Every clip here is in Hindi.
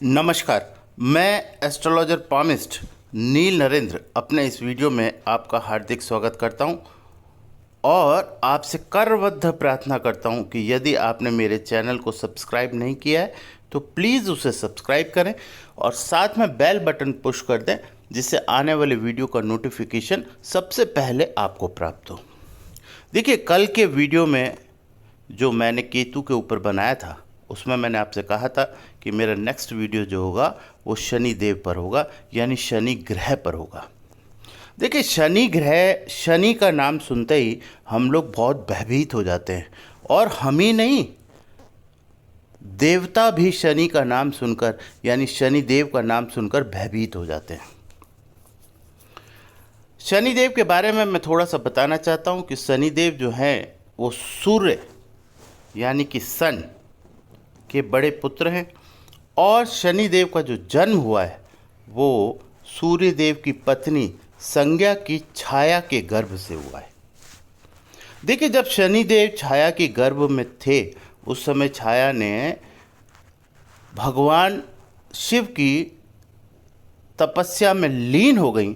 नमस्कार। मैं एस्ट्रोलॉजर पामिस्ट नील नरेंद्र अपने इस वीडियो में आपका हार्दिक स्वागत करता हूं और आपसे करबद्ध प्रार्थना करता हूं कि यदि आपने मेरे चैनल को सब्सक्राइब नहीं किया है तो प्लीज़ उसे सब्सक्राइब करें और साथ में बेल बटन पुश कर दें, जिससे आने वाले वीडियो का नोटिफिकेशन सबसे पहले आपको प्राप्त हो। देखिए, कल के वीडियो में जो मैंने केतु के ऊपर बनाया था उसमें मैंने आपसे कहा था कि मेरा नेक्स्ट वीडियो जो होगा वो शनि देव पर होगा, यानी शनि ग्रह पर होगा। देखिए, शनि ग्रह, शनि का नाम सुनते ही हम लोग बहुत भयभीत हो जाते हैं, और हम ही नहीं, देवता भी शनि का नाम सुनकर, यानी शनि देव का नाम सुनकर भयभीत हो जाते हैं। शनि देव के बारे में मैं थोड़ा सा बताना चाहता हूँ कि शनि देव जो हैं वो सूर्य यानी कि सन के बड़े पुत्र हैं, और शनि देव का जो जन्म हुआ है वो सूर्य देव की पत्नी संज्ञा की छाया के गर्भ से हुआ है। देखिए, जब शनि देव छाया के गर्भ में थे उस समय छाया ने भगवान शिव की तपस्या में लीन हो गई,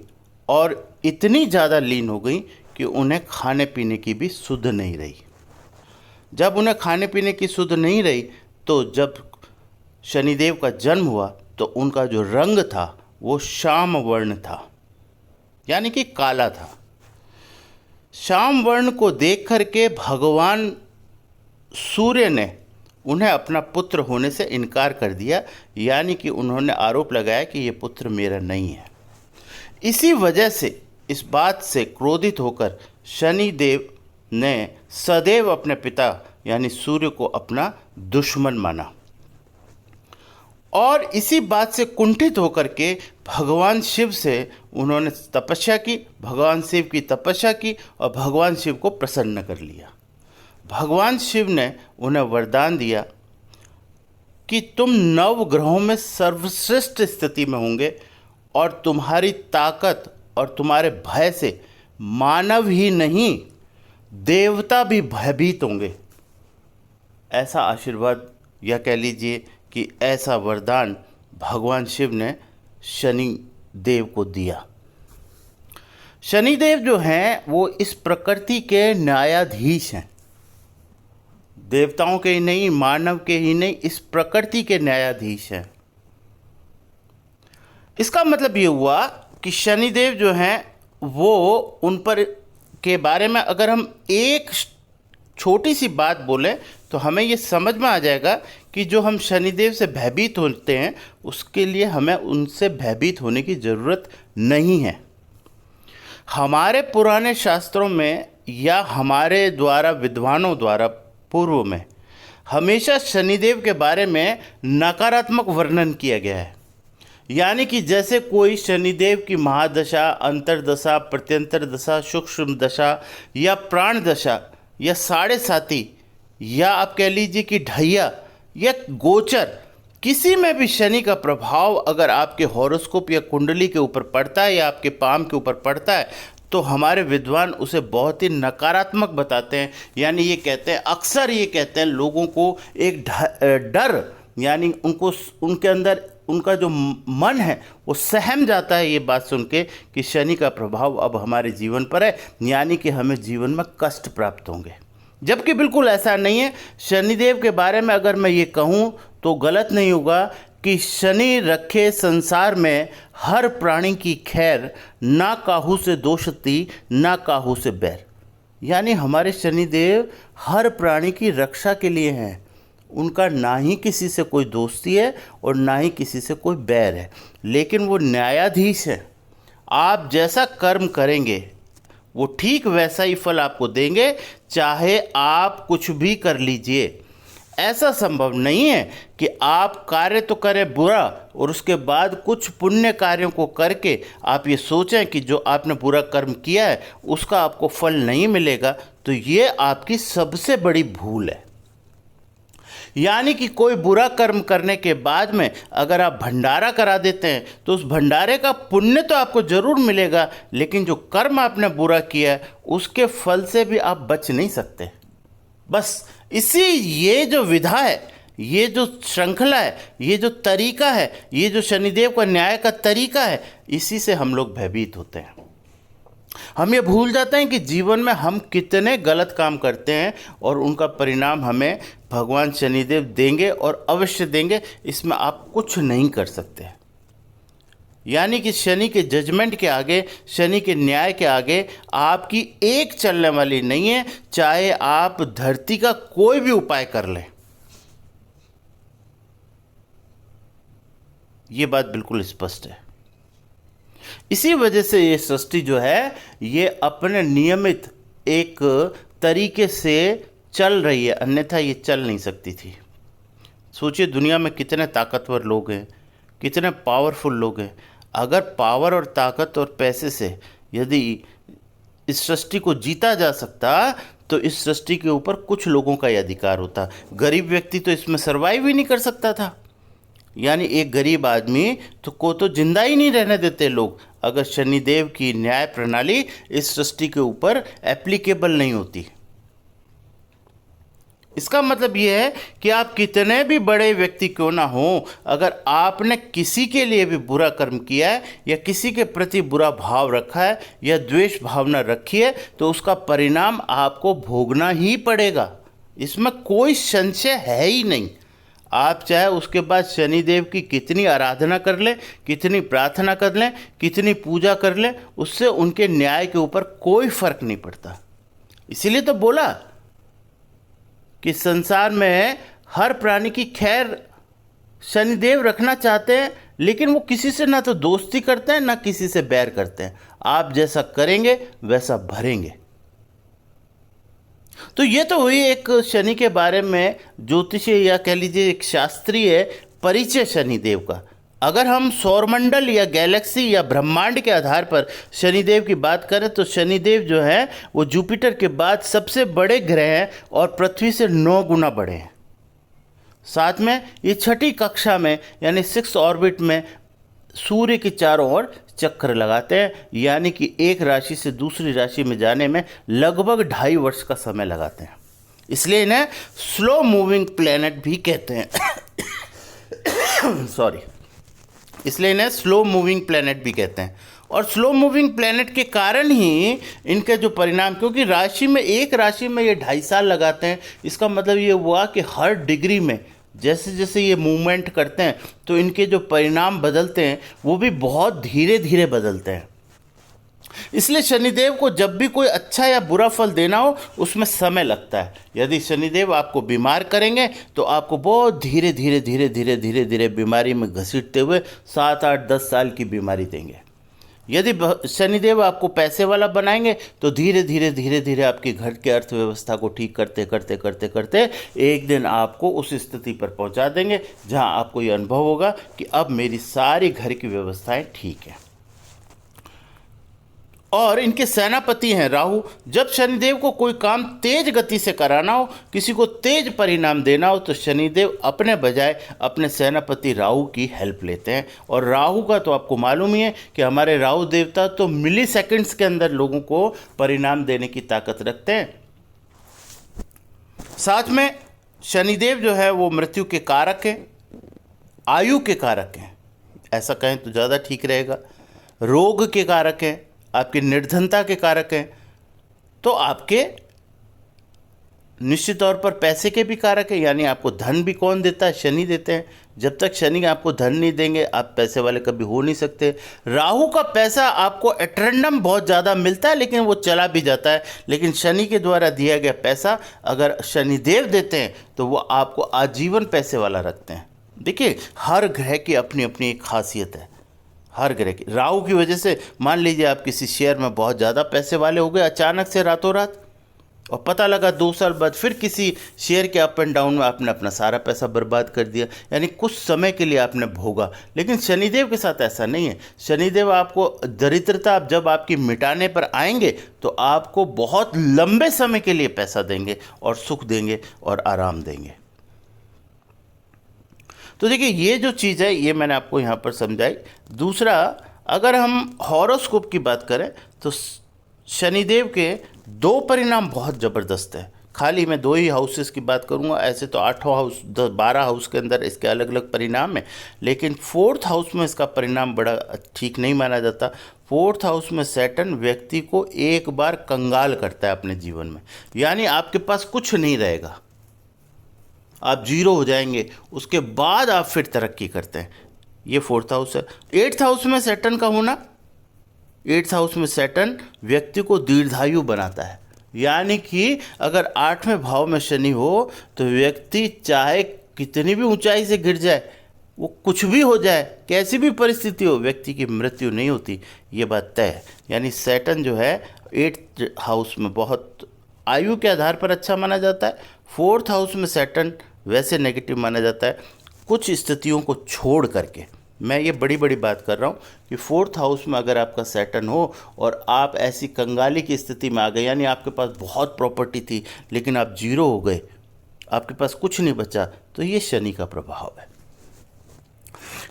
और इतनी ज़्यादा लीन हो गई कि उन्हें खाने पीने की भी सुध नहीं रही। जब उन्हें खाने पीने की सुध नहीं रही तो जब शनिदेव का जन्म हुआ तो उनका जो रंग था वो श्याम वर्ण था, यानी कि काला था। श्याम वर्ण को देख करके भगवान सूर्य ने उन्हें अपना पुत्र होने से इनकार कर दिया, यानी कि उन्होंने आरोप लगाया कि ये पुत्र मेरा नहीं है। इसी वजह से, इस बात से क्रोधित होकर शनिदेव ने सदैव अपने पिता यानी सूर्य को अपना दुश्मन माना, और इसी बात से कुंठित होकर के भगवान शिव से उन्होंने तपस्या की, भगवान शिव की तपस्या की और भगवान शिव को प्रसन्न कर लिया। भगवान शिव ने उन्हें वरदान दिया कि तुम 9 ग्रहों में सर्वश्रेष्ठ स्थिति में होंगे, और तुम्हारी ताकत और तुम्हारे भय से मानव ही नहीं देवता भी भयभीत होंगे। ऐसा आशीर्वाद, या कह लीजिए कि ऐसा वरदान भगवान शिव ने शनि देव को दिया। शनिदेव जो हैं वो इस प्रकृति के न्यायाधीश हैं, देवताओं के ही नहीं, मानव के ही नहीं, इस प्रकृति के न्यायाधीश हैं। इसका मतलब ये हुआ कि शनिदेव जो हैं वो, उन पर के बारे में अगर हम एक छोटी सी बात बोलें तो हमें ये समझ में आ जाएगा कि जो हम शनिदेव से भयभीत होते हैं उसके लिए हमें उनसे भयभीत होने की ज़रूरत नहीं है। हमारे पुराने शास्त्रों में या हमारे द्वारा, विद्वानों द्वारा पूर्व में हमेशा शनिदेव के बारे में नकारात्मक वर्णन किया गया है, यानी कि जैसे कोई शनिदेव की महादशा, अंतर्दशा, प्रत्यंतर दशा, सूक्ष्म दशा या प्राण दशा या साढ़े साती, या आप कह लीजिए कि ढैया या गोचर, किसी में भी शनि का प्रभाव अगर आपके हॉरोस्कोप या कुंडली के ऊपर पड़ता है या आपके पाम के ऊपर पड़ता है तो हमारे विद्वान उसे बहुत ही नकारात्मक बताते हैं। यानी ये कहते हैं, अक्सर ये कहते हैं लोगों को एक डर, यानी उनको, उनके अंदर उनका जो मन है वो सहम जाता है ये बात सुन के कि शनि का प्रभाव अब हमारे जीवन पर है, यानी कि हमें जीवन में कष्ट प्राप्त होंगे। जबकि बिल्कुल ऐसा नहीं है। शनिदेव के बारे में अगर मैं ये कहूँ तो गलत नहीं होगा कि शनि रखे संसार में हर प्राणी की खैर, ना काहू से दोषती ना काहू से बैर। यानी हमारे शनिदेव हर प्राणी की रक्षा के लिए हैं। उनका ना ही किसी से कोई दोस्ती है और ना ही किसी से कोई बैर है, लेकिन वो न्यायाधीश है। आप जैसा कर्म करेंगे वो ठीक वैसा ही फल आपको देंगे, चाहे आप कुछ भी कर लीजिए। ऐसा संभव नहीं है कि आप कार्य तो करें बुरा और उसके बाद कुछ पुण्य कार्यों को करके आप ये सोचें कि जो आपने बुरा कर्म किया है उसका आपको फल नहीं मिलेगा, तो ये आपकी सबसे बड़ी भूल है। यानी कि कोई बुरा कर्म करने के बाद में अगर आप भंडारा करा देते हैं तो उस भंडारे का पुण्य तो आपको ज़रूर मिलेगा, लेकिन जो कर्म आपने बुरा किया है उसके फल से भी आप बच नहीं सकते। बस इसी ये जो विधा है, ये जो श्रृंखला है, ये जो तरीका है, ये जो शनिदेव का न्याय का तरीका है, इसी से हम लोग भयभीत होते हैं। हम ये भूल जाते हैं कि जीवन में हम कितने गलत काम करते हैं और उनका परिणाम हमें भगवान शनिदेव देंगे और अवश्य देंगे, इसमें आप कुछ नहीं कर सकते। यानी कि शनि के जजमेंट के आगे, शनि के न्याय के आगे आपकी एक चलने वाली नहीं है, चाहे आप धरती का कोई भी उपाय कर लें। ये बात बिल्कुल स्पष्ट है। इसी वजह से ये सृष्टि जो है ये अपने नियमित एक तरीके से चल रही है, अन्यथा ये चल नहीं सकती थी। सोचिए दुनिया में कितने ताकतवर लोग हैं, कितने पावरफुल लोग हैं। अगर पावर और ताकत और पैसे से यदि इस सृष्टि को जीता जा सकता तो इस सृष्टि के ऊपर कुछ लोगों का ही अधिकार होता। गरीब व्यक्ति तो इसमें सर्वाइव ही नहीं कर सकता था। यानी एक गरीब आदमी को तो जिंदा ही नहीं रहने देते लोग, अगर शनिदेव की न्याय प्रणाली इस सृष्टि के ऊपर एप्लीकेबल नहीं होती। इसका मतलब यह है कि आप कितने भी बड़े व्यक्ति क्यों ना हो, अगर आपने किसी के लिए भी बुरा कर्म किया है या किसी के प्रति बुरा भाव रखा है या द्वेष भावना रखी है, तो उसका परिणाम आपको भोगना ही पड़ेगा। इसमें कोई संशय है ही नहीं। आप चाहे उसके बाद शनिदेव की कितनी आराधना कर लें, कितनी प्रार्थना कर लें, कितनी पूजा कर लें, उससे उनके न्याय के ऊपर कोई फर्क नहीं पड़ता। इसीलिए तो बोला कि संसार में हर प्राणी की खैर शनिदेव रखना चाहते हैं, लेकिन वो किसी से ना तो दोस्ती करते हैं ना किसी से बैर करते हैं। आप जैसा करेंगे वैसा भरेंगे। तो ये तो हुई एक शनि के बारे में ज्योतिषीय या कह लीजिए एक शास्त्रीय परिचय शनिदेव का। अगर हम सौरमंडल या गैलेक्सी या ब्रह्मांड के आधार पर शनिदेव की बात करें तो शनिदेव जो है वो जुपिटर के बाद सबसे बड़े ग्रह हैं और पृथ्वी से 9 गुना बड़े हैं। साथ में ये छठी कक्षा में यानी 6th ऑर्बिट में सूर्य के चारों ओर चक्कर लगाते हैं, यानी कि एक राशि से दूसरी राशि में जाने में लगभग 2.5 वर्ष का समय लगाते हैं। इसलिए इन्हें स्लो मूविंग प्लैनेट भी कहते हैं। सॉरी, इसलिए इन्हें स्लो मूविंग प्लैनेट भी कहते हैं। और स्लो मूविंग प्लैनेट के कारण ही इनके जो परिणाम, क्योंकि राशि में एक राशि में ये 2.5 साल लगाते हैं, इसका मतलब ये हुआ कि हर डिग्री में जैसे जैसे ये मूवमेंट करते हैं तो इनके जो परिणाम बदलते हैं वो भी बहुत धीरे धीरे बदलते हैं। इसलिए शनिदेव को जब भी कोई अच्छा या बुरा फल देना हो उसमें समय लगता है। यदि शनिदेव आपको बीमार करेंगे तो आपको बहुत धीरे धीरे धीरे धीरे धीरे धीरे बीमारी में घसीटते हुए 7, 8, 10 साल की बीमारी देंगे। यदि शनिदेव आपको पैसे वाला बनाएंगे तो धीरे धीरे धीरे धीरे आपके घर के अर्थव्यवस्था को ठीक करते करते करते करते एक दिन आपको उस स्थिति पर पहुंचा देंगे जहां आपको ये अनुभव होगा कि अब मेरी सारी घर की व्यवस्थाएं ठीक हैं। और इनके सेनापति हैं राहु। जब शनिदेव को कोई काम तेज गति से कराना हो, किसी को तेज परिणाम देना हो, तो शनिदेव अपने बजाय अपने सेनापति राहु की हेल्प लेते हैं। और राहु का तो आपको मालूम ही है कि हमारे राहु देवता तो मिली सेकेंड्स के अंदर लोगों को परिणाम देने की ताकत रखते हैं। साथ में शनिदेव जो है वो मृत्यु के कारक हैं, आयु के कारक हैं, ऐसा कहें तो ज़्यादा ठीक रहेगा, रोग के कारक हैं, आपकी निर्धनता के कारक हैं, तो आपके निश्चित तौर पर पैसे के भी कारक हैं। यानी आपको धन भी कौन देता है? शनि देते हैं। जब तक शनि आपको धन नहीं देंगे आप पैसे वाले कभी हो नहीं सकते। राहु का पैसा आपको एट्रेंडम बहुत ज़्यादा मिलता है लेकिन वो चला भी जाता है, लेकिन शनि के द्वारा दिया गया पैसा अगर शनिदेव देते हैं तो वो आपको आजीवन पैसे वाला रखते हैं। देखिए हर ग्रह की अपनी अपनी एक खासियत है, हर ग्रह की। राहु की वजह से मान लीजिए आप किसी शेयर में बहुत ज़्यादा पैसे वाले हो गए अचानक से रातों रात, और पता लगा 2 साल बाद फिर किसी शेयर के अप एंड डाउन में आपने अपना सारा पैसा बर्बाद कर दिया, यानी कुछ समय के लिए आपने भोगा। लेकिन शनिदेव के साथ ऐसा नहीं है। शनिदेव आपको दरिद्रता जब आपकी मिटाने पर आएंगे तो आपको बहुत लंबे समय के लिए पैसा देंगे और सुख देंगे और आराम देंगे। तो देखिए ये जो चीज़ है ये मैंने आपको यहाँ पर समझाई। दूसरा, अगर हम हॉरोस्कोप की बात करें तो शनिदेव के 2 परिणाम बहुत ज़बरदस्त है खाली मैं 2 ही हाउसेस की बात करूंगा, ऐसे तो 8 हाउस 12 हाउस के अंदर इसके अलग अलग परिणाम है, लेकिन 4th हाउस में इसका परिणाम बड़ा ठीक नहीं माना जाता। 4th हाउस में सैटर्न व्यक्ति को एक बार कंगाल करता है अपने जीवन में, यानी आपके पास कुछ नहीं रहेगा, आप जीरो हो जाएंगे, उसके बाद आप फिर तरक्की करते हैं। ये 4th हाउस है। 8th हाउस में सैटर्न का होना, 8th हाउस में सैटर्न व्यक्ति को दीर्घायु बनाता है, यानी कि अगर 8वें भाव में शनि हो तो व्यक्ति चाहे कितनी भी ऊंचाई से गिर जाए, वो कुछ भी हो जाए, कैसी भी परिस्थिति हो, व्यक्ति की मृत्यु नहीं होती, ये बात तय है। यानी सैटर्न जो है 8th हाउस में बहुत आयु के आधार पर अच्छा माना जाता है। 4th हाउस में सैटर्न वैसे नेगेटिव माना जाता है कुछ स्थितियों को छोड़ करके। मैं ये बड़ी बड़ी बात कर रहा हूँ कि 4th हाउस में अगर आपका सैटर्न हो और आप ऐसी कंगाली की स्थिति में आ गए, यानी आपके पास बहुत प्रॉपर्टी थी लेकिन आप जीरो हो गए, आपके पास कुछ नहीं बचा, तो ये शनि का प्रभाव है।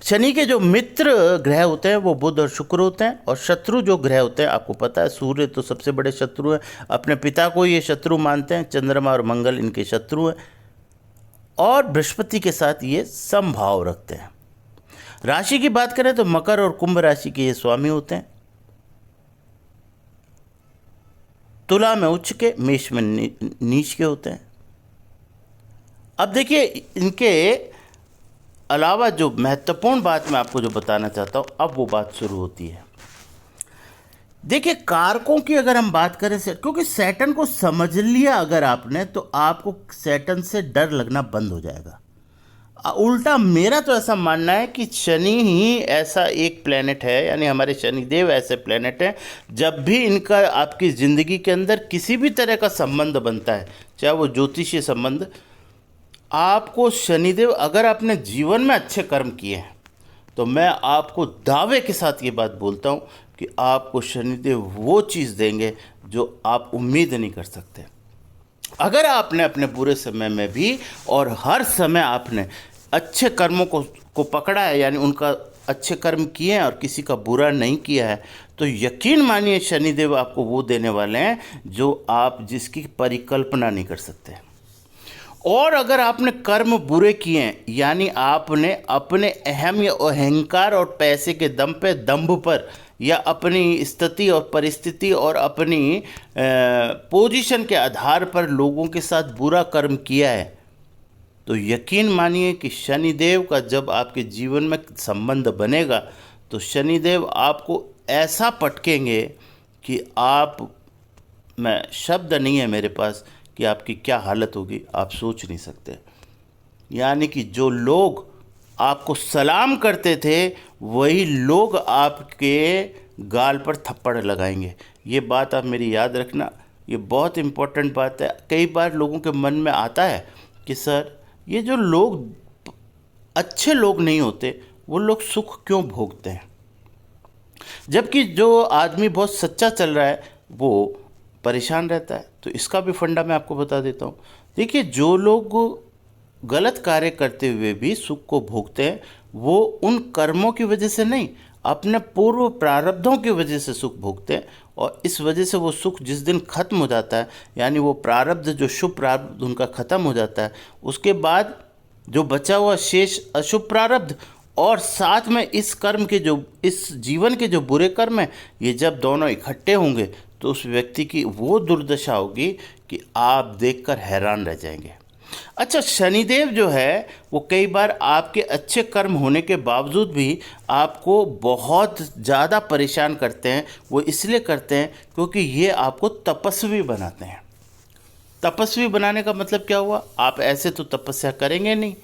शनि के जो मित्र ग्रह होते हैं वो बुध और शुक्र होते हैं, और शत्रु जो ग्रह होते हैं आपको पता है, सूर्य तो सबसे बड़े शत्रु हैं, अपने पिता को ये शत्रु मानते हैं, चंद्रमा और मंगल इनके शत्रु हैं, और बृहस्पति के साथ ये समभाव रखते हैं। राशि की बात करें तो मकर और कुंभ राशि के ये स्वामी होते हैं, तुला में उच्च के, मेष में नीच के होते हैं। अब देखिए, इनके अलावा जो महत्वपूर्ण बात मैं आपको जो बताना चाहता हूँ, अब वो बात शुरू होती है। देखिए, कारकों की अगर हम बात करें से, क्योंकि सैटर्न को समझ लिया अगर आपने, तो आपको सैटर्न से डर लगना बंद हो जाएगा। उल्टा मेरा तो ऐसा मानना है कि शनि ही ऐसा एक प्लेनेट है, यानी हमारे शनिदेव ऐसे प्लेनेट हैं, जब भी इनका आपकी ज़िंदगी के अंदर किसी भी तरह का संबंध बनता है, चाहे वो ज्योतिषीय संबंध, आपको शनिदेव, अगर आपने जीवन में अच्छे कर्म किए हैं तो मैं आपको दावे के साथ ये बात बोलता हूँ कि आपको शनिदेव वो चीज़ देंगे जो आप उम्मीद नहीं कर सकते। अगर आपने अपने बुरे समय में भी और हर समय आपने अच्छे कर्मों को पकड़ा है, यानी उनका अच्छे कर्म किए हैं और किसी का बुरा नहीं किया है, तो यकीन मानिए शनिदेव आपको वो देने वाले हैं जो आप जिसकी परिकल्पना नहीं कर सकते। और अगर आपने कर्म बुरे किए हैं, यानी आपने अपने अहम या अहंकार और पैसे के दम पे, दंभ पर, या अपनी स्थिति और परिस्थिति और अपनी पोजीशन के आधार पर लोगों के साथ बुरा कर्म किया है, तो यकीन मानिए कि शनिदेव का जब आपके जीवन में संबंध बनेगा तो शनिदेव आपको ऐसा पटकेंगे कि आप, मैं शब्द नहीं है मेरे पास कि आपकी क्या हालत होगी, आप सोच नहीं सकते। यानी कि जो लोग आपको सलाम करते थे वही लोग आपके गाल पर थप्पड़ लगाएंगे। ये बात आप मेरी याद रखना, ये बहुत इम्पोर्टेंट बात है। कई बार लोगों के मन में आता है कि सर, ये जो लोग अच्छे लोग नहीं होते वो लोग सुख क्यों भोगते हैं, जबकि जो आदमी बहुत सच्चा चल रहा है वो परेशान रहता है। तो इसका भी फंडा मैं आपको बता देता हूँ। देखिए, जो लोग गलत कार्य करते हुए भी सुख को भोगते हैं वो उन कर्मों की वजह से नहीं, अपने पूर्व प्रारब्धों की वजह से सुख भोगते हैं, और इस वजह से वो सुख जिस दिन खत्म हो जाता है, यानी वो प्रारब्ध, जो शुभ प्रारब्ध उनका खत्म हो जाता है, उसके बाद जो बचा हुआ शेष अशुभ प्रारब्ध और साथ में इस कर्म के जो, इस जीवन के जो बुरे कर्म हैं, ये जब दोनों इकट्ठे होंगे तो उस व्यक्ति की वो दुर्दशा होगी कि आप देखकर हैरान रह जाएंगे। अच्छा, शनिदेव जो है वो कई बार आपके अच्छे कर्म होने के बावजूद भी आपको बहुत ज़्यादा परेशान करते हैं। वो इसलिए करते हैं क्योंकि ये आपको तपस्वी बनाते हैं। तपस्वी बनाने का मतलब क्या हुआ? आप ऐसे तो तपस्या करेंगे नहीं,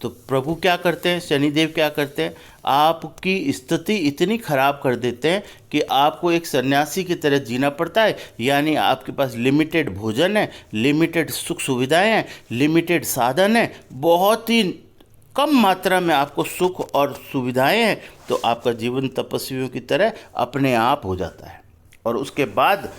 तो प्रभु क्या करते हैं, शनिदेव क्या करते हैं, आपकी स्थिति इतनी खराब कर देते हैं कि आपको एक सन्यासी की तरह जीना पड़ता है। यानी आपके पास लिमिटेड भोजन है, लिमिटेड सुख सुविधाएं हैं, लिमिटेड साधन है, बहुत ही कम मात्रा में आपको सुख और सुविधाएं हैं, तो आपका जीवन तपस्वियों की तरह अपने आप हो जाता है। और उसके बाद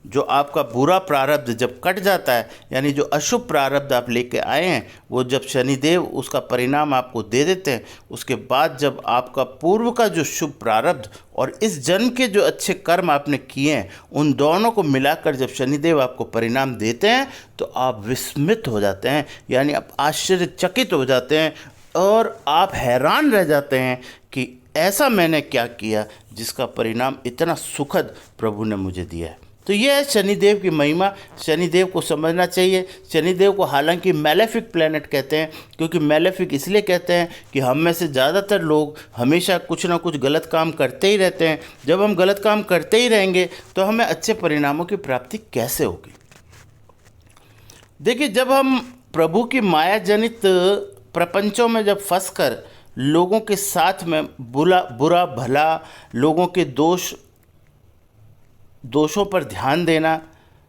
जो आपका बुरा प्रारब्ध जब कट जाता है, यानी जो अशुभ प्रारब्ध आप लेके आए हैं, वो जब शनिदेव उसका परिणाम आपको दे देते हैं, उसके बाद जब आपका पूर्व का जो शुभ प्रारब्ध और इस जन्म के जो अच्छे कर्म आपने किए हैं, उन दोनों को मिलाकर जब शनिदेव आपको परिणाम देते हैं तो आप विस्मित हो जाते हैं, यानी आप आश्चर्यचकित हो जाते हैं और आप हैरान रह जाते हैं कि ऐसा मैंने क्या किया जिसका परिणाम इतना सुखद प्रभु ने मुझे दिया है। तो ये है शनिदेव की महिमा। शनिदेव को समझना चाहिए। शनिदेव को हालांकि मैलेफिक प्लैनेट कहते हैं, क्योंकि मैलेफिक इसलिए कहते हैं कि हम में से ज़्यादातर लोग हमेशा कुछ ना कुछ गलत काम करते ही रहते हैं। जब हम गलत काम करते ही रहेंगे तो हमें अच्छे परिणामों की प्राप्ति कैसे होगी। देखिए, जब हम प्रभु की माया जनित प्रपंचों में जब फंसकर लोगों के साथ में बुरा भला, लोगों के दोषों पर ध्यान देना,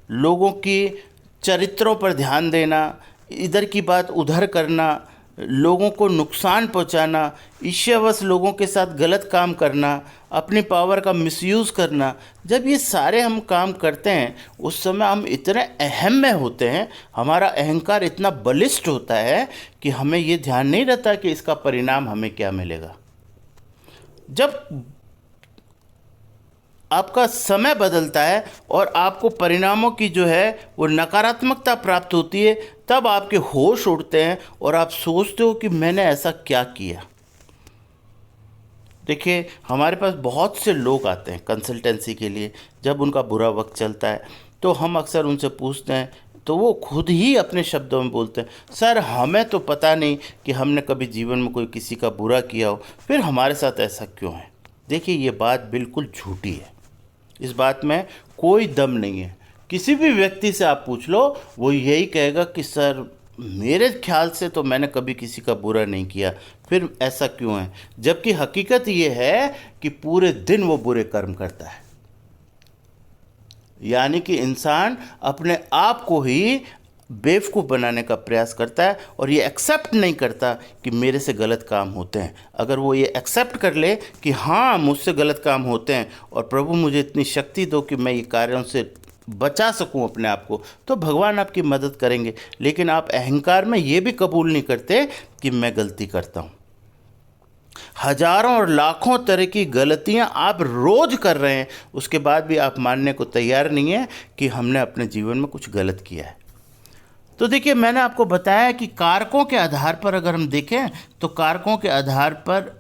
लोगों की चरित्रों पर ध्यान देना, इधर की बात उधर करना, लोगों को नुकसान पहुंचाना, ईर्ष्यावश लोगों के साथ गलत काम करना, अपनी पावर का मिसयूज़ करना, जब ये सारे हम काम करते हैं उस समय हम इतने अहम में होते हैं, हमारा अहंकार इतना बलिष्ठ होता है कि हमें ये ध्यान नहीं रहता कि इसका परिणाम हमें क्या मिलेगा। जब आपका समय बदलता है और आपको परिणामों की जो है वो नकारात्मकता प्राप्त होती है, तब आपके होश उड़ते हैं और आप सोचते हो कि मैंने ऐसा क्या किया। देखिए, हमारे पास बहुत से लोग आते हैं कंसल्टेंसी के लिए। जब उनका बुरा वक्त चलता है तो हम अक्सर उनसे पूछते हैं, तो वो खुद ही अपने शब्दों में बोलते हैं, सर हमें तो पता नहीं कि हमने कभी जीवन में कोई किसी का बुरा किया हो, फिर हमारे साथ ऐसा क्यों है। देखिए, ये बात बिल्कुल झूठी है। इस बात में कोई दम नहीं है। किसी भी व्यक्ति से आप पूछ लो, वो यही कहेगा कि सर मेरे ख्याल से तो मैंने कभी किसी का बुरा नहीं किया, फिर ऐसा क्यों है। जबकि हकीकत ये है कि पूरे दिन वो बुरे कर्म करता है। यानी कि इंसान अपने आप को ही बेवकूफ़ बनाने का प्रयास करता है और ये एक्सेप्ट नहीं करता कि मेरे से गलत काम होते हैं। अगर वो ये एक्सेप्ट कर ले कि हाँ मुझसे गलत काम होते हैं और प्रभु मुझे इतनी शक्ति दो कि मैं ये कार्यों से बचा सकूं अपने आप को, तो भगवान आपकी मदद करेंगे। लेकिन आप अहंकार में ये भी कबूल नहीं करते कि मैं गलती करता हूँ। हजारों और लाखों तरह की गलतियां आप रोज कर रहे हैं, उसके बाद भी आप मानने को तैयार नहीं है कि हमने अपने जीवन में कुछ गलत किया है। तो देखिए, मैंने आपको बताया कि कारकों के आधार पर अगर हम देखें तो कारकों के आधार पर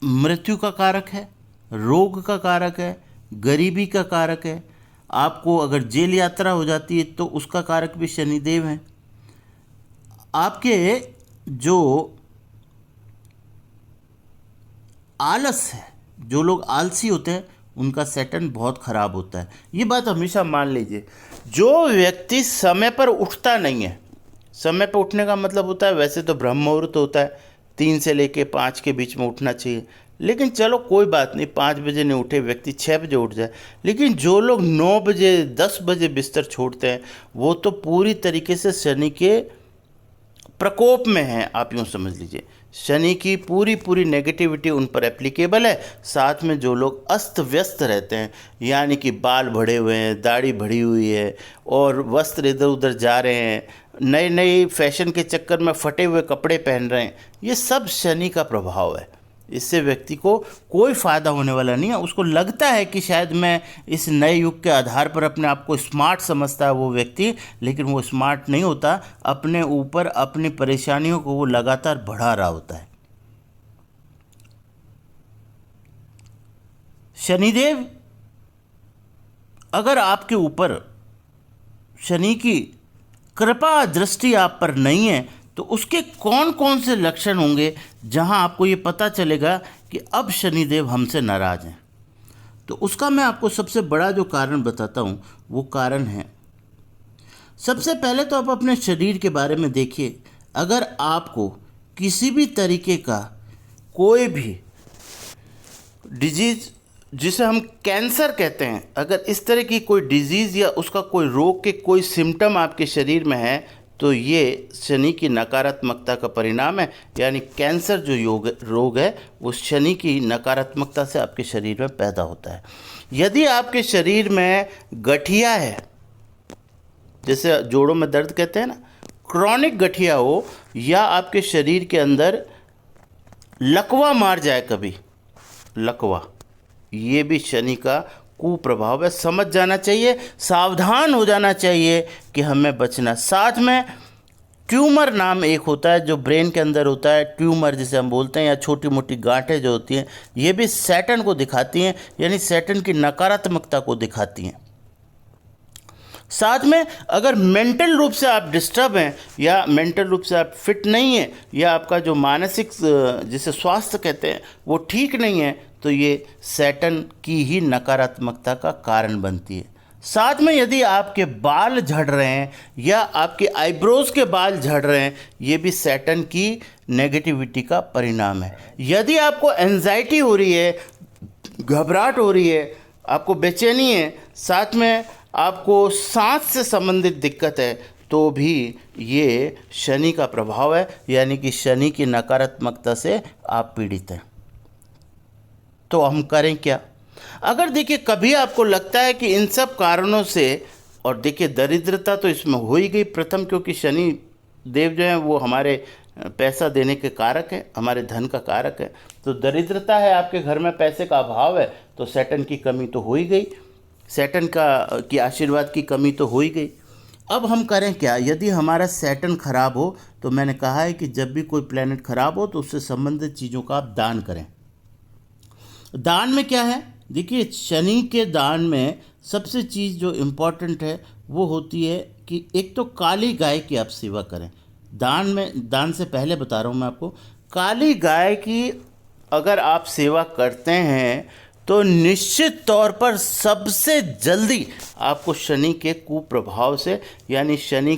मृत्यु का कारक है, रोग का कारक है, गरीबी का कारक है। आपको अगर जेल यात्रा हो जाती है तो उसका कारक भी शनिदेव है। आपके जो आलस है, जो लोग आलसी होते हैं उनका सैटर्न बहुत ख़राब होता है। ये बात हमेशा मान लीजिए। जो व्यक्ति समय पर उठता नहीं है, समय पर उठने का मतलब होता है, वैसे तो ब्रह्म मुहूर्त होता है 3 से लेके 5 के बीच में उठना चाहिए, लेकिन चलो कोई बात नहीं, 5 बजे नहीं उठे व्यक्ति 6 बजे उठ जाए। लेकिन जो लोग 9 बजे 10 बजे बिस्तर छोड़ते हैं वो तो पूरी तरीके से शनि के प्रकोप में हैं। आप यूँ समझ लीजिए, शनि की पूरी नेगेटिविटी उन पर एप्लीकेबल है। साथ में जो लोग अस्त व्यस्त रहते हैं, यानी कि बाल बढ़े हुए हैं, दाढ़ी बढ़ी हुई है और वस्त्र इधर उधर जा रहे हैं, नए नए फैशन के चक्कर में फटे हुए कपड़े पहन रहे हैं, ये सब शनि का प्रभाव है। इससे व्यक्ति को कोई फ़ायदा होने वाला नहीं है। उसको लगता है कि शायद मैं इस नए युग के आधार पर अपने आप को स्मार्ट समझता है वो व्यक्ति, लेकिन वो स्मार्ट नहीं होता। अपने ऊपर अपनी परेशानियों को वो लगातार बढ़ा रहा होता है। शनिदेव अगर आपके ऊपर शनि की कृपा दृष्टि आप पर नहीं है तो उसके कौन कौन से लक्षण होंगे जहां आपको ये पता चलेगा कि अब शनिदेव हमसे नाराज़ हैं। तो उसका मैं आपको सबसे बड़ा जो कारण बताता हूँ वो कारण है, सबसे पहले तो आप अपने शरीर के बारे में देखिए। अगर आपको किसी भी तरीके का कोई भी डिजीज़, जिसे हम कैंसर कहते हैं, अगर इस तरह की कोई डिजीज़ या उसका कोई रोग के कोई सिम्टम आपके शरीर में है तो ये शनि की नकारात्मकता का परिणाम है। यानी कैंसर जो रोग है वो शनि की नकारात्मकता से आपके शरीर में पैदा होता है। यदि आपके शरीर में गठिया है, जैसे जोड़ों में दर्द कहते हैं ना, क्रॉनिक गठिया हो, या आपके शरीर के अंदर लकवा मार जाए कभी, लकवा, ये भी शनि का कुप्रभाव है। समझ जाना चाहिए, सावधान हो जाना चाहिए कि हमें बचना। साथ में ट्यूमर नाम एक होता है जो ब्रेन के अंदर होता है, ट्यूमर जिसे हम बोलते हैं, या छोटी मोटी गांठें जो होती हैं, ये भी सैटर्न को दिखाती हैं, यानी सैटर्न की नकारात्मकता को दिखाती हैं। साथ में अगर मेंटल रूप से आप डिस्टर्ब हैं, या मेंटल रूप से आप फिट नहीं हैं, या आपका जो मानसिक जिसे स्वास्थ्य कहते हैं वो ठीक नहीं है, तो ये सैटर्न की ही नकारात्मकता का कारण बनती है। साथ में यदि आपके बाल झड़ रहे हैं या आपके आईब्रोज के बाल झड़ रहे हैं, ये भी सैटर्न की नेगेटिविटी का परिणाम है। यदि आपको एंजाइटी हो रही है, घबराहट हो रही है, आपको बेचैनी है, साथ में आपको सांस से संबंधित दिक्कत है, तो भी ये शनि का प्रभाव है, यानी कि शनि की नकारात्मकता से आप पीड़ित हैं। तो हम करें क्या? अगर देखिए कभी आपको लगता है कि इन सब कारणों से, और देखिए दरिद्रता तो इसमें हो ही गई प्रथम, क्योंकि शनि देव जो हैं वो हमारे पैसा देने के कारक है, हमारे धन का कारक है। तो दरिद्रता है, आपके घर में पैसे का अभाव है, तो सैटर्न की कमी तो हो ही गई, सैटर्न की आशीर्वाद की कमी तो हो ही गई। अब हम करें क्या? यदि हमारा सैटर्न खराब हो, तो मैंने कहा है कि जब भी कोई प्लेनेट खराब हो तो उससे संबंधित चीज़ों का आप दान करें। दान में क्या है? देखिए शनि के दान में सबसे चीज़ जो इम्पोर्टेंट है वो होती है कि एक तो काली गाय की आप सेवा करें। दान से पहले बता रहा हूँ मैं आपको, काली गाय की अगर आप सेवा करते हैं तो निश्चित तौर पर सबसे जल्दी आपको शनि के कुप्रभाव से, यानी शनि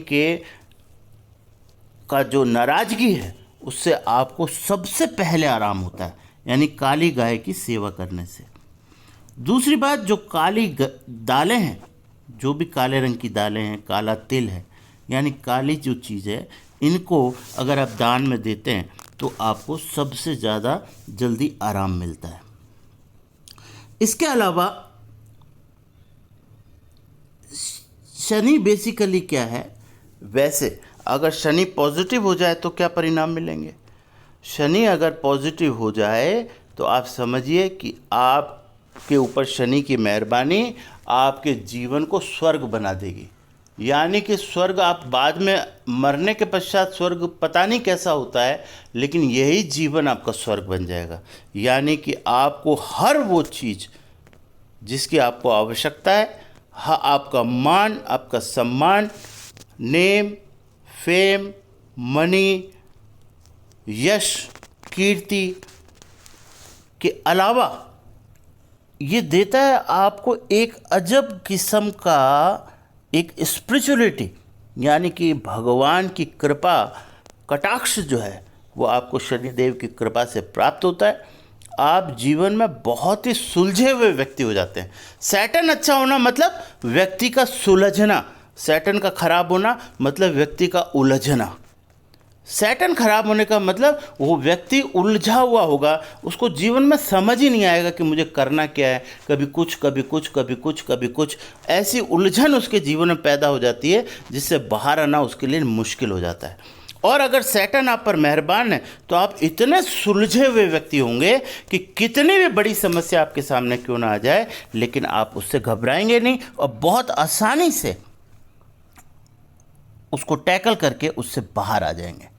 का जो नाराज़गी है उससे आपको सबसे पहले आराम होता है, यानी काली गाय की सेवा करने से। दूसरी बात, जो काली दालें हैं, जो भी काले रंग की दालें हैं, काला तिल है, यानी काली जो चीज़ है, इनको अगर आप दान में देते हैं तो आपको सबसे ज़्यादा जल्दी आराम मिलता है। इसके अलावा शनि बेसिकली क्या है, वैसे अगर शनि पॉजिटिव हो जाए तो क्या परिणाम मिलेंगे? शनि अगर पॉजिटिव हो जाए तो आप समझिए कि आपके ऊपर शनि की मेहरबानी आपके जीवन को स्वर्ग बना देगी। यानी कि स्वर्ग, आप बाद में मरने के पश्चात स्वर्ग पता नहीं कैसा होता है, लेकिन यही जीवन आपका स्वर्ग बन जाएगा। यानी कि आपको हर वो चीज़ जिसकी आपको आवश्यकता है, आपका मान, आपका सम्मान, नेम, फेम, मनी, यश, कीर्ति के अलावा ये देता है आपको एक अजब किस्म का एक स्पिरिचुअलिटी, यानी कि भगवान की कृपा, कटाक्ष जो है वो आपको शनिदेव की कृपा से प्राप्त होता है। आप जीवन में बहुत ही सुलझे हुए व्यक्ति हो जाते हैं। सैटर्न अच्छा होना मतलब व्यक्ति का सुलझना, सैटर्न का खराब होना मतलब व्यक्ति का उलझना। सैटर्न खराब होने का मतलब वो व्यक्ति उलझा हुआ होगा, उसको जीवन में समझ ही नहीं आएगा कि मुझे करना क्या है, कभी कुछ कभी कुछ कभी कुछ कभी कुछ, ऐसी उलझन उसके जीवन में पैदा हो जाती है जिससे बाहर आना उसके लिए मुश्किल हो जाता है। और अगर सैटर्न आप पर मेहरबान है तो आप इतने सुलझे हुए व्यक्ति होंगे कि कितनी भी बड़ी समस्या आपके सामने क्यों ना आ जाए, लेकिन आप उससे घबराएंगे नहीं और बहुत आसानी से उसको टैकल करके उससे बाहर आ जाएंगे।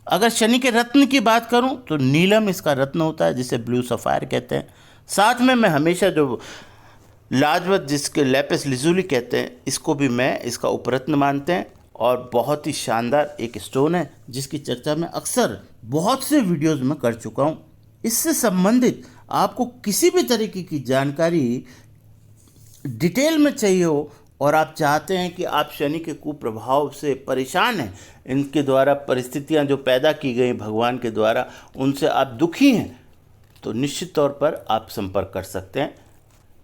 अगर शनि के रत्न की बात करूं तो नीलम इसका रत्न होता है, जिसे ब्लू सफ़ायर कहते हैं। साथ में मैं हमेशा जो लाजवत, जिसके लैपिस लिजुली कहते हैं, इसको भी मैं इसका उपरत्न मानते हैं, और बहुत ही शानदार एक स्टोन है जिसकी चर्चा मैं अक्सर बहुत से वीडियोज़ में कर चुका हूँ। इससे संबंधित आपको किसी भी तरीके की जानकारी डिटेल में चाहिए हो और आप चाहते हैं कि आप शनि के कुप्रभाव से परेशान हैं, इनके द्वारा परिस्थितियां जो पैदा की गई भगवान के द्वारा, उनसे आप दुखी हैं, तो निश्चित तौर पर आप संपर्क कर सकते हैं।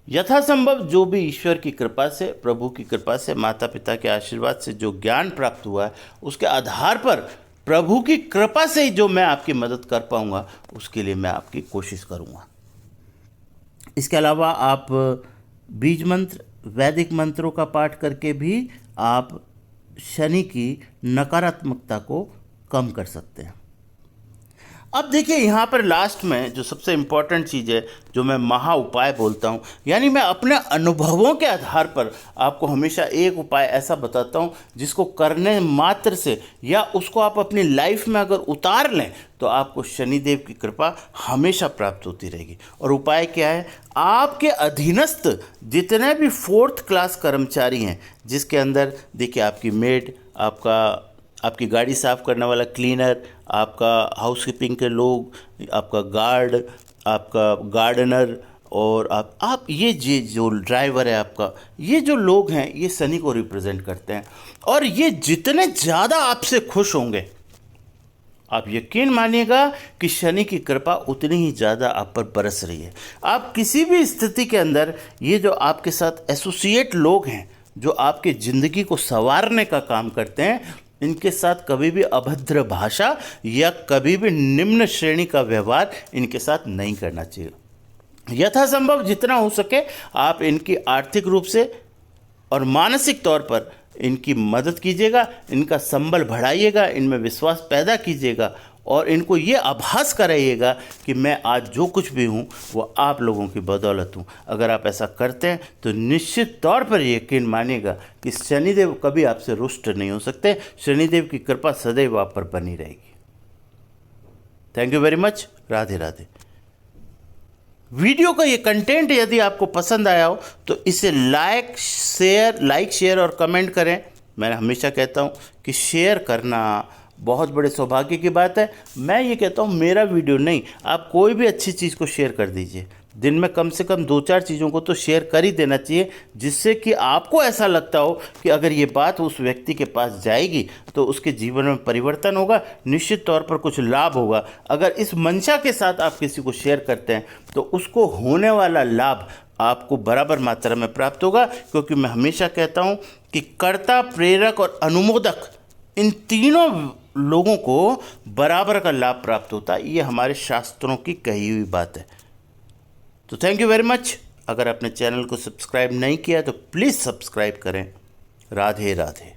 यथासंभव जो भी ईश्वर की कृपा से, प्रभु की कृपा से, माता पिता के आशीर्वाद से जो ज्ञान प्राप्त हुआ है, उसके आधार पर प्रभु की कृपा से ही जो मैं आपकी मदद कर पाऊंगा, उसके लिए मैं आपकी कोशिश करूंगा। इसके अलावा आप बीज मंत्र, वैदिक मंत्रों का पाठ करके भी आप शनि की नकारात्मकता को कम कर सकते हैं। अब देखिए यहाँ पर लास्ट में जो सबसे इम्पॉर्टेंट चीज़ है, जो मैं महा उपाय बोलता हूँ, यानी मैं अपने अनुभवों के आधार पर आपको हमेशा एक उपाय ऐसा बताता हूँ जिसको करने मात्र से या उसको आप अपनी लाइफ में अगर उतार लें तो आपको शनिदेव की कृपा हमेशा प्राप्त होती रहेगी। और उपाय क्या है? आपके अधीनस्थ जितने भी 4th क्लास कर्मचारी हैं, जिसके अंदर देखिए आपकी मेड, आपकी गाड़ी साफ़ करने वाला क्लीनर, आपका हाउसकीपिंग के लोग, आपका गार्ड, आपका गार्डनर और आप ये जो ड्राइवर है आपका, ये जो लोग हैं ये शनि को रिप्रेजेंट करते हैं। और ये जितने ज़्यादा आपसे खुश होंगे, आप यकीन मानिएगा कि शनि की कृपा उतनी ही ज़्यादा आप पर बरस रही है। आप किसी भी स्थिति के अंदर ये जो आपके साथ एसोसिएट लोग हैं, जो आपके ज़िंदगी को संवारने का काम करते हैं, इनके साथ कभी भी अभद्र भाषा या कभी भी निम्न श्रेणी का व्यवहार इनके साथ नहीं करना चाहिए। यथासंभव जितना हो सके आप इनकी आर्थिक रूप से और मानसिक तौर पर इनकी मदद कीजिएगा, इनका संबल बढ़ाइएगा, इनमें विश्वास पैदा कीजिएगा और इनको ये आभास कराइएगा कि मैं आज जो कुछ भी हूँ वो आप लोगों की बदौलत हूँ। अगर आप ऐसा करते हैं तो निश्चित तौर पर यकीन मानिएगा कि शनिदेव कभी आपसे रुष्ट नहीं हो सकते। शनिदेव की कृपा सदैव आप पर बनी रहेगी। Thank you very much. Radhe Radhe. Video का ये कंटेंट यदि आपको पसंद आया हो तो इसे लाइक शेयर और कमेंट करें। मैं हमेशा कहता हूँ कि शेयर करना बहुत बड़े सौभाग्य की बात है। मैं ये कहता हूँ मेरा वीडियो नहीं, आप कोई भी अच्छी चीज़ को शेयर कर दीजिए। दिन में कम से कम 2-4 चीज़ों को तो शेयर कर ही देना चाहिए, जिससे कि आपको ऐसा लगता हो कि अगर ये बात उस व्यक्ति के पास जाएगी तो उसके जीवन में परिवर्तन होगा, निश्चित तौर पर कुछ लाभ होगा। अगर इस मंशा के साथ आप किसी को शेयर करते हैं तो उसको होने वाला लाभ आपको बराबर मात्रा में प्राप्त होगा, क्योंकि मैं हमेशा कहता हूँ कि कर्ता, प्रेरक और अनुमोदक, इन तीनों लोगों को बराबर का लाभ प्राप्त होता है। ये हमारे शास्त्रों की कही हुई बात है। तो थैंक यू वेरी मच। अगर आपने चैनल को सब्सक्राइब नहीं किया तो प्लीज़ सब्सक्राइब करें। राधे राधे।